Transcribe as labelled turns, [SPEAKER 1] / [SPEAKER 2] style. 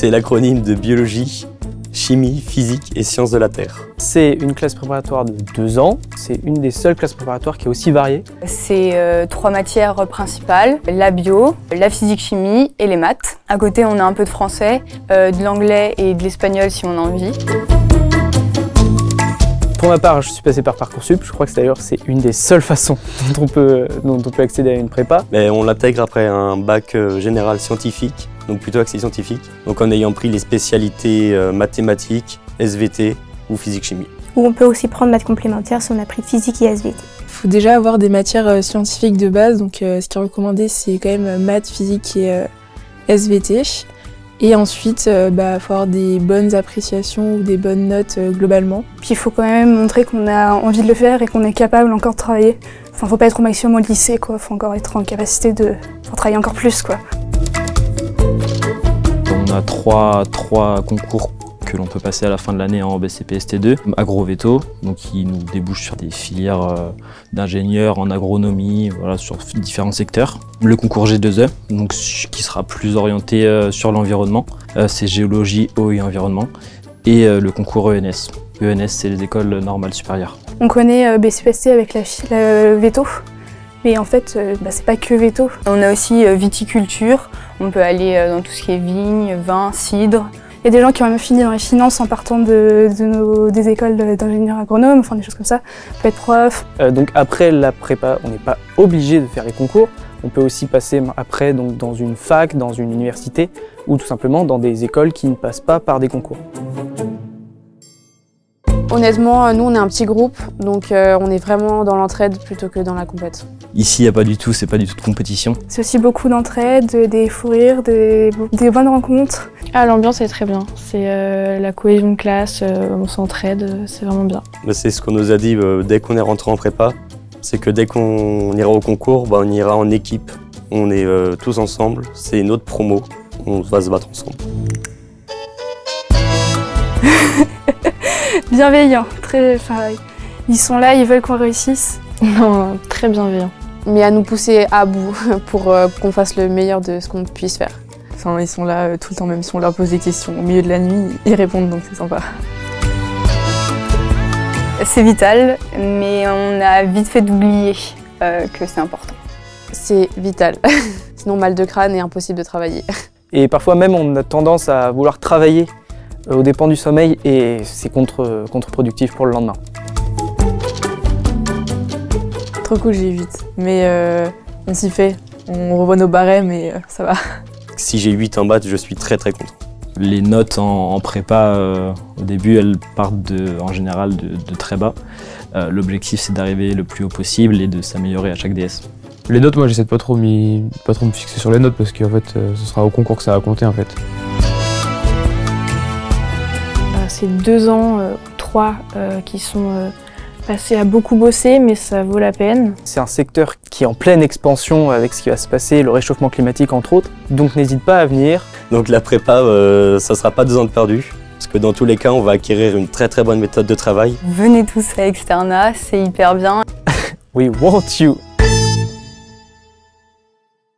[SPEAKER 1] C'est l'acronyme de biologie, chimie, physique et sciences de la Terre.
[SPEAKER 2] C'est une classe préparatoire de 2 ans. C'est une des seules classes préparatoires qui est aussi variée.
[SPEAKER 3] C'est 3 matières principales, la bio, la physique-chimie et les maths. À côté, on a un peu de français, de l'anglais et de l'espagnol si on a envie.
[SPEAKER 2] Pour ma part, je suis passé par Parcoursup. Je crois que d'ailleurs c'est une des seules façons dont on peut accéder à une prépa.
[SPEAKER 1] Mais on l'intègre après un bac général scientifique, donc plutôt axé scientifique. Donc en ayant pris les spécialités mathématiques, SVT ou physique-chimie.
[SPEAKER 4] Ou on peut aussi prendre maths complémentaires si on a pris physique et SVT.
[SPEAKER 5] Il faut déjà avoir des matières scientifiques de base, donc ce qui est recommandé c'est quand même maths, physique et SVT. Et ensuite, faut avoir des bonnes appréciations ou des bonnes notes globalement.
[SPEAKER 6] Puis il faut quand même montrer qu'on a envie de le faire et qu'on est capable encore de travailler. Enfin, faut pas être au maximum au lycée, quoi. Faut encore être en capacité de travailler encore plus, quoi.
[SPEAKER 7] On a trois concours que l'on peut passer à la fin de l'année en BCP ST2. Agro-Veto, donc qui nous débouche sur des filières d'ingénieurs en agronomie, voilà, sur différents secteurs. Le concours G2E, donc, qui sera plus orienté sur l'environnement, c'est géologie, eau et environnement. Et le concours ENS. ENS, c'est les écoles normales supérieures.
[SPEAKER 6] On connaît BCP ST avec la Veto. Mais en fait, c'est pas que Veto.
[SPEAKER 3] On a aussi viticulture, on peut aller dans tout ce qui est vigne, vin, cidre.
[SPEAKER 6] Il y a des gens qui ont même fini dans les finances en partant des écoles d'ingénieurs agronomes, enfin des choses comme ça. On peut être prof.
[SPEAKER 2] Donc après la prépa, on n'est pas obligé de faire les concours. On peut aussi passer après donc, dans une fac, dans une université ou tout simplement dans des écoles qui ne passent pas par des concours.
[SPEAKER 8] Honnêtement, nous on est un petit groupe, donc on est vraiment dans l'entraide plutôt que dans la compète.
[SPEAKER 7] Ici, c'est pas du tout de compétition.
[SPEAKER 6] C'est aussi beaucoup d'entraide, des fous rires, des bonnes rencontres.
[SPEAKER 5] Ah, l'ambiance est très bien, c'est la cohésion de classe, on s'entraide, c'est vraiment bien.
[SPEAKER 1] C'est ce qu'on nous a dit dès qu'on est rentré en prépa, c'est que dès qu'on ira au concours, on ira en équipe. On est tous ensemble, c'est notre promo, on va se battre ensemble.
[SPEAKER 6] Bienveillants, ils sont là, ils veulent qu'on réussisse.
[SPEAKER 5] Non, très bienveillants.
[SPEAKER 8] Mais à nous pousser à bout pour qu'on fasse le meilleur de ce qu'on puisse faire.
[SPEAKER 9] Enfin, ils sont là tout le temps, même si on leur pose des questions au milieu de la nuit, ils répondent, donc c'est sympa.
[SPEAKER 3] C'est vital, mais on a vite fait d'oublier que c'est important.
[SPEAKER 8] C'est vital, sinon mal de crâne et impossible de travailler.
[SPEAKER 2] Et parfois même on a tendance à vouloir travailler aux dépens du sommeil et c'est contre-productif pour le lendemain.
[SPEAKER 9] Trop cool, j'ai 8, mais on s'y fait, on revoit nos barèmes et ça va.
[SPEAKER 1] Si j'ai 8 en maths, je suis très content.
[SPEAKER 7] Les notes en prépa, au début, elles partent en général de très bas. L'objectif, c'est d'arriver le plus haut possible et de s'améliorer à chaque DS.
[SPEAKER 10] Les notes, moi, j'essaie de pas trop me fixer sur les notes parce qu'en fait, ce sera au concours que ça va compter en fait.
[SPEAKER 5] C'est 2 ans, 3 qui sont passés à beaucoup bosser, mais ça vaut la peine.
[SPEAKER 2] C'est un secteur qui est en pleine expansion avec ce qui va se passer, le réchauffement climatique entre autres, donc n'hésite pas à venir.
[SPEAKER 1] Donc la prépa, ça sera pas 2 ans de perdu, parce que dans tous les cas, on va acquérir une très bonne méthode de travail.
[SPEAKER 3] Venez tous à Externa, c'est hyper bien.
[SPEAKER 2] We want you!